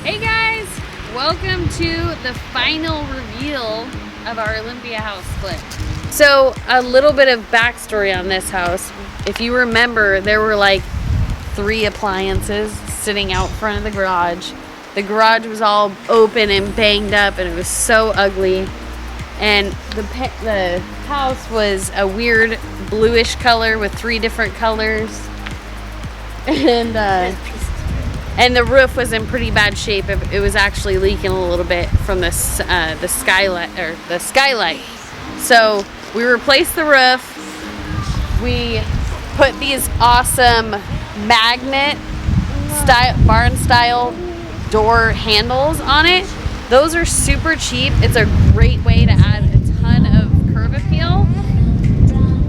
Hey guys, welcome to the final reveal of our Olympia house split. So a little bit of backstory on this house. If you remember, there were like 3 appliances sitting out front of the garage. The garage was all open and banged up and it was so ugly. And the house was a weird bluish color with 3 different colors. And the roof was in pretty bad shape. It was actually leaking a little bit from the skylight. So we replaced the roof. We put these awesome magnet barn style door handles on it. Those are super cheap. It's a great way to add a ton of curb appeal.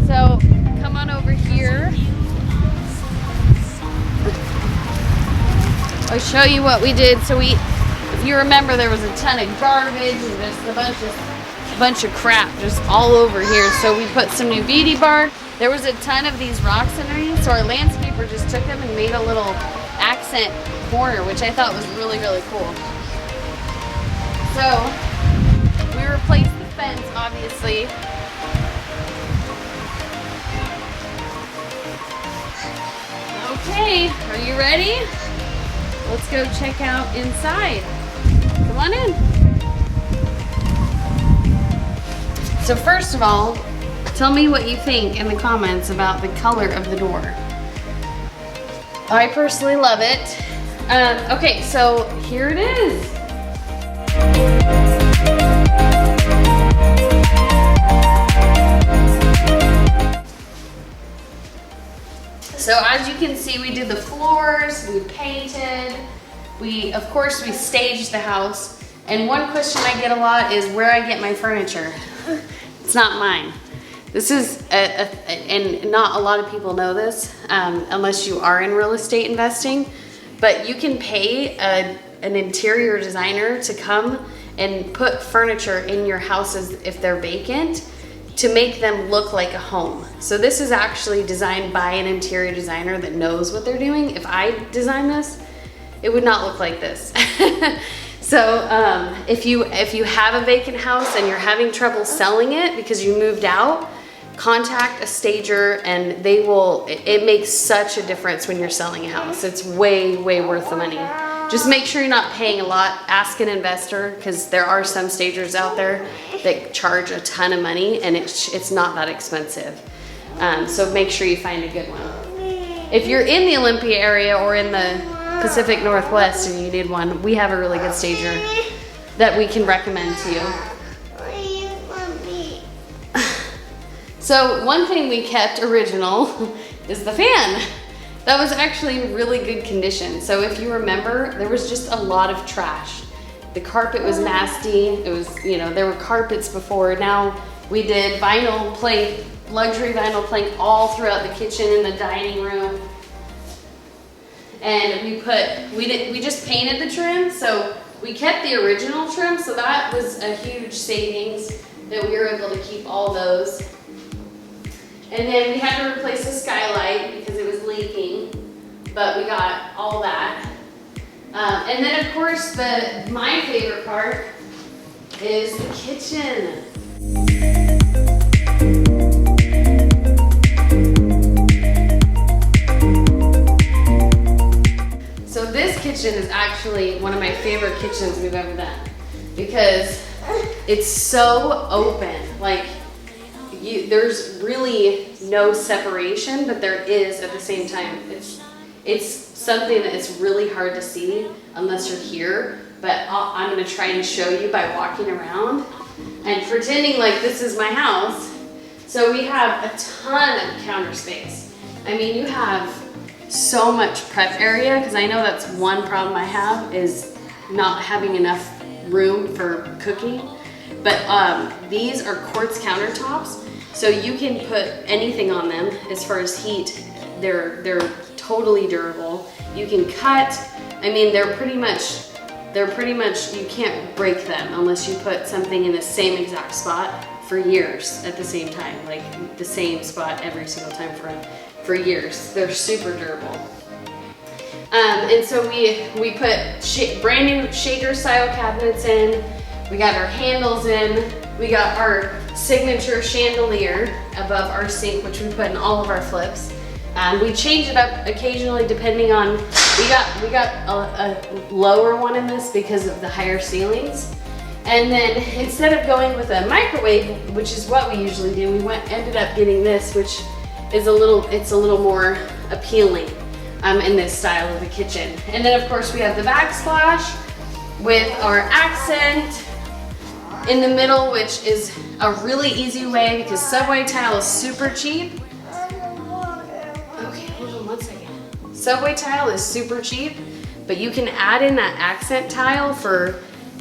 So come on over here. I'll show you what we did. So if you remember, there was a ton of garbage and just a bunch of crap just all over here. So we put some new BD bark. There was a ton of these rocks underneath, so our landscaper just took them and made a little accent corner, which I thought was really, really cool. So we replaced the fence, obviously. Okay, are you ready? Let's go check out inside. Come on in. So first of all, tell me what you think in the comments about the color of the door. I personally love it. Okay, so here it is. So as you can see, we did the floors, we painted, of course we staged the house. And one question I get a lot is where I get my furniture. It's not mine. This is, and not a lot of people know this, unless you are in real estate investing, but you can pay an interior designer to come and put furniture in your houses if they're vacant, to make them look like a home. So this is actually designed by an interior designer that knows what they're doing. If I design this, it would not look like this. So if you have a vacant house and you're having trouble selling it because you moved out, contact a stager and they will, it makes such a difference when you're selling a house. It's way, way worth the money. Just make sure you're not paying a lot. Ask an investor, because there are some stagers out there that charge a ton of money and it's not that expensive. So make sure you find a good one. If you're in the Olympia area or in the Pacific Northwest and you need one, we have a really good stager that we can recommend to you. So one thing we kept original is the fan. That was actually in really good condition. So if you remember, there was just a lot of trash. The carpet was nasty. It was, there were carpets before. Now we did vinyl plank, luxury vinyl plank all throughout the kitchen and the dining room. And we just painted the trim. So we kept the original trim. So that was a huge savings that we were able to keep all those. And then we had to replace the skylight because it was leaking, but we got all that. And then of course, my favorite part is the kitchen. So this kitchen is actually one of my favorite kitchens we've ever done because it's so open. Like, there's really no separation, but there is at the same time. It's something that it's really hard to see unless you're here, but I'm gonna try and show you by walking around and pretending like this is my house. So we have a ton of counter space. I mean, you have so much prep area, because I know that's one problem I have is not having enough room for cooking. But these are quartz countertops. So you can put anything on them as far as heat. They're totally durable. You can cut. I mean, they're pretty much, you can't break them unless you put something in the same exact spot for years at the same time, like the same spot every single time for years. They're super durable. And so we put brand new shaker style cabinets in. We got our handles in. We got our signature chandelier above our sink, which we put in all of our flips. We change it up occasionally depending on, we got a lower one in this because of the higher ceilings. And then instead of going with a microwave, which is what we usually do, we ended up getting this, which is it's a little more appealing in this style of the kitchen. And then of course we have the backsplash with our accent in the middle, which is a really easy way because Subway tile is super cheap. Okay, hold on one second. Subway tile is super cheap, but you can add in that accent tile for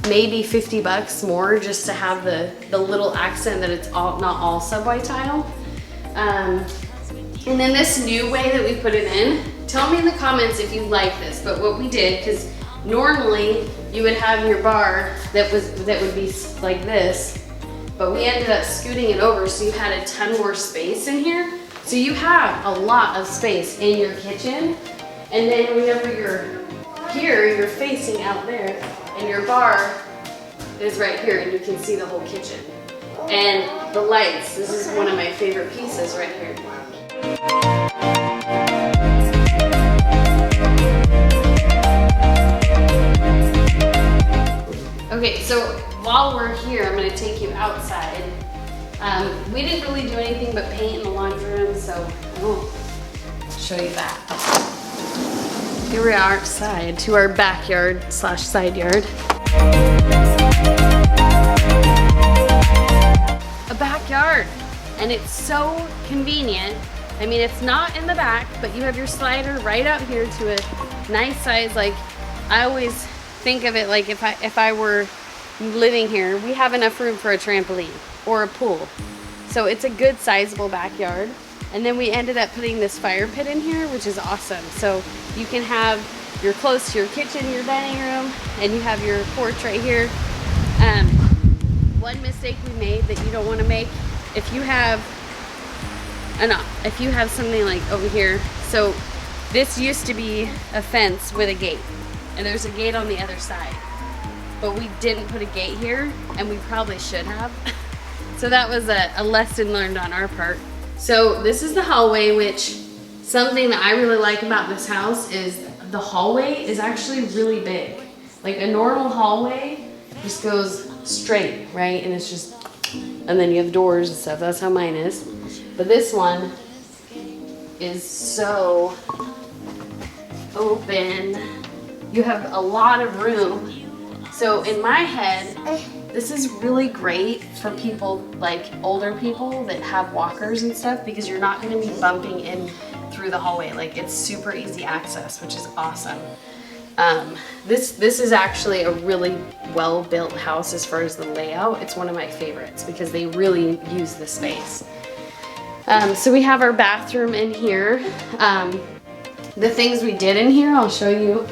maybe 50 bucks more just to have the little accent that it's not all Subway tile. And then this new way that we put it in, tell me in the comments if you like this, but what we did, because normally you would have your bar that would be like this, but we ended up scooting it over so you had a ton more space in here. So you have a lot of space in your kitchen, and then whenever you're here, you're facing out there, and your bar is right here, and you can see the whole kitchen. And the lights, this is one of my favorite pieces right here. Okay, so while we're here, I'm gonna take you outside. We didn't really do anything but paint in the laundry room, so I won't show you that. Here we are outside to our backyard / side yard. A backyard, and it's so convenient. I mean, it's not in the back, but you have your slider right out here to a nice size. Like, I always think of it like if I were living here, we have enough room for a trampoline or a pool. So it's a good sizable backyard. And then we ended up putting this fire pit in here, which is awesome. So you can you're close to your kitchen, your dining room, and you have your porch right here. One mistake we made that you don't want to make, if you have something like over here, so this used to be a fence with a gate, and there's a gate on the other side, but we didn't put a gate here, and we probably should have. So that was a lesson learned on our part. So this is the hallway, which something that I really like about this house is the hallway is actually really big. Like a normal hallway just goes straight, right? And it's just, and then you have doors and stuff. That's how mine is. But this one is so open. You have a lot of room. So in my head, this is really great for people like older people that have walkers and stuff, because you're not going to be bumping in through the hallway. Like, it's super easy access, which is awesome. This is actually a really well built house as far as the layout. It's one of my favorites because they really use the space. So we have our bathroom in here. The things we did in here, I'll show you.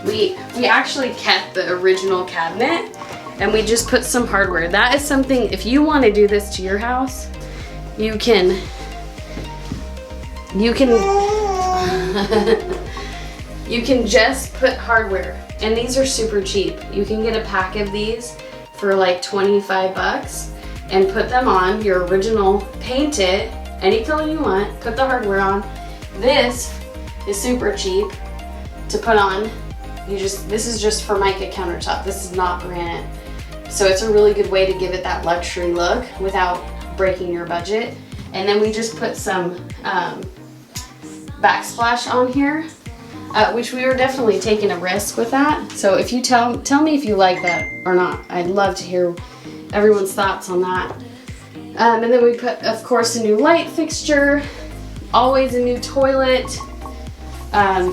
We actually kept the original cabinet and we just put some hardware. That is something, if you want to do this to your house, you can you can just put hardware, and these are super cheap. You can get a pack of these for like 25 bucks and put them on your original, paint it any color you want, put the hardware on. This is super cheap to put on. This is just Formica countertop. This is not granite. So it's a really good way to give it that luxury look without breaking your budget. And then we just put some backsplash on here, which we were definitely taking a risk with that. So if you tell me if you like that or not. I'd love to hear everyone's thoughts on that. And then we put, of course, a new light fixture, always a new toilet,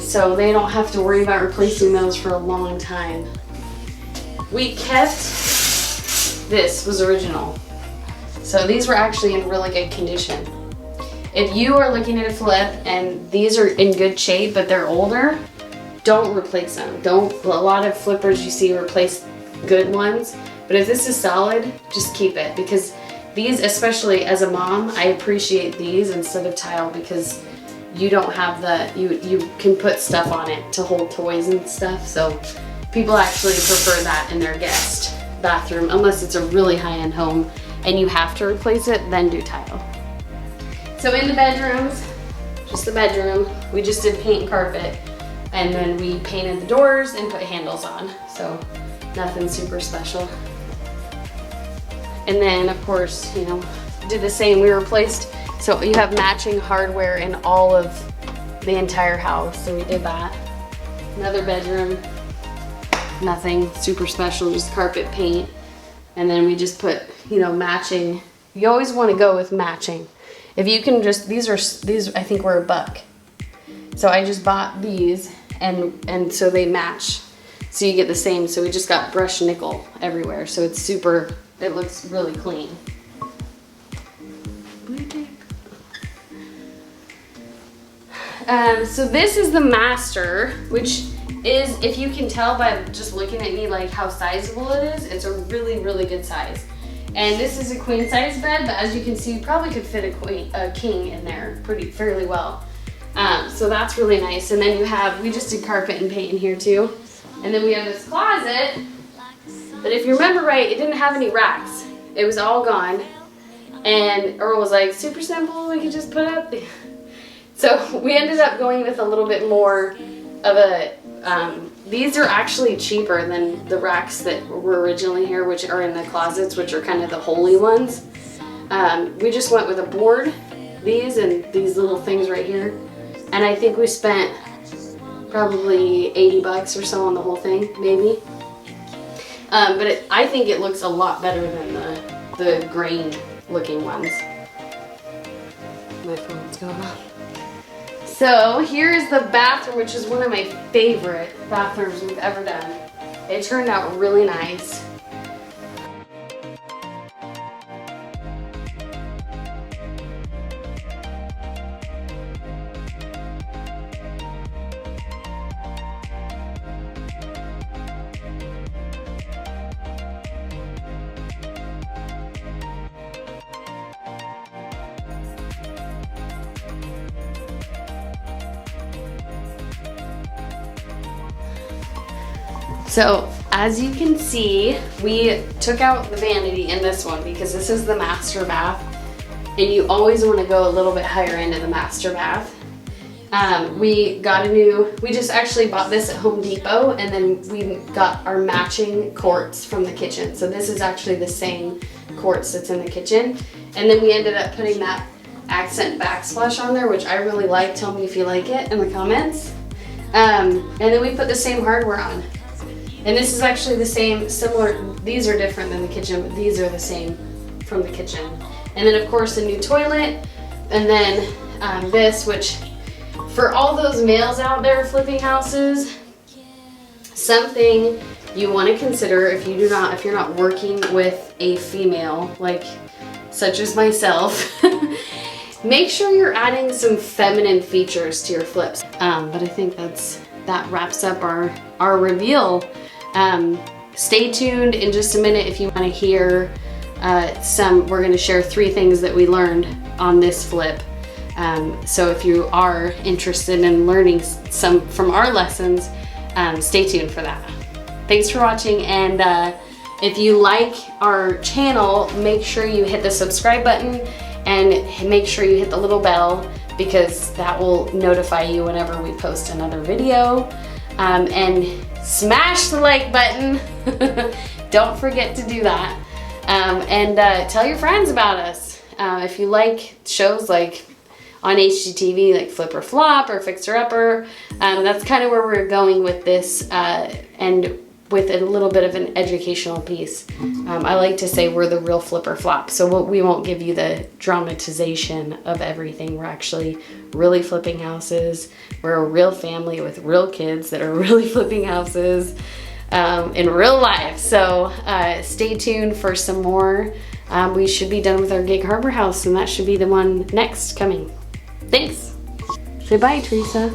so they don't have to worry about replacing those for a long time. We kept, this was original. So these were actually in really good condition. If you are looking at a flip and these are in good shape but they're older, don't replace them. A lot of flippers you see replace good ones, but if this is solid, just keep it, because these, especially as a mom, I appreciate these instead of tile, because you don't have you can put stuff on it to hold toys and stuff. So people actually prefer that in their guest bathroom, unless it's a really high-end home and you have to replace it, then do tile. So in the bedrooms, just the bedroom, we just did paint and carpet, and then we painted the doors and put handles on. So nothing super special. And then of course, you know, did the same. We replaced, so you have matching hardware in all of the entire house. So we did that. Another bedroom, nothing super special, just carpet paint. And then we just put, you know, matching. You always want to go with matching. If you can just, these I think were $1. So I just bought these and so they match. So you get the same. So we just got brushed nickel everywhere. So it's super, it looks really clean. So this is the master, which is, if you can tell by just looking at me, like how sizable it is, it's a really, really good size. And this is a queen size bed, but as you can see, you probably could fit a king in there fairly well. So that's really nice. And then you have, we just did carpet and paint in here too. And then we have this closet, but if you remember right, it didn't have any racks. It was all gone. And Earl was like, super simple, we could just put up. So we ended up going with a little bit more of a, these are actually cheaper than the racks that were originally here, which are in the closets, which are kind of the holy ones. We just went with a board, these and these little things right here. And I think we spent probably $80 or so on the whole thing, maybe. But I think it looks a lot better than the grain looking ones. My phone's going off. So here's the bathroom, which is one of my favorite bathrooms we've ever done. It turned out really nice. So as you can see, we took out the vanity in this one because this is the master bath, and you always want to go a little bit higher into the master bath. We just actually bought this at Home Depot, and then we got our matching quartz from the kitchen. So this is actually the same quartz that's in the kitchen. And then we ended up putting that accent backsplash on there, which I really like. Tell me if you like it in the comments. And then we put the same hardware on. And this is actually the same, similar, these are different than the kitchen, but these are the same from the kitchen. And then of course a new toilet, and then this, which for all those males out there flipping houses, something you want to consider if you're not working with a female, like such as myself, make sure you're adding some feminine features to your flips. But I think that wraps up our reveal. Stay tuned in just a minute if you want to hear we're going to share 3 things that we learned on this flip. So if you are interested in learning some from our lessons, stay tuned for that. Thanks for watching, and if you like our channel, make sure you hit the subscribe button and make sure you hit the little bell, because that will notify you whenever we post another video. And smash the like button. Don't forget to do that. And tell your friends about us. If you like shows like on HGTV, like Flip or Flop or Fixer Upper, that's kind of where we're going with this, and with a little bit of an educational piece. I like to say we're the real Flip or Flop, so we won't give you the dramatization of everything. We're actually really flipping houses. We're a real family with real kids that are really flipping houses in real life. So stay tuned for some more. We should be done with our Gig Harbor house, and that should be the one next coming. Thanks. Say bye, Teresa.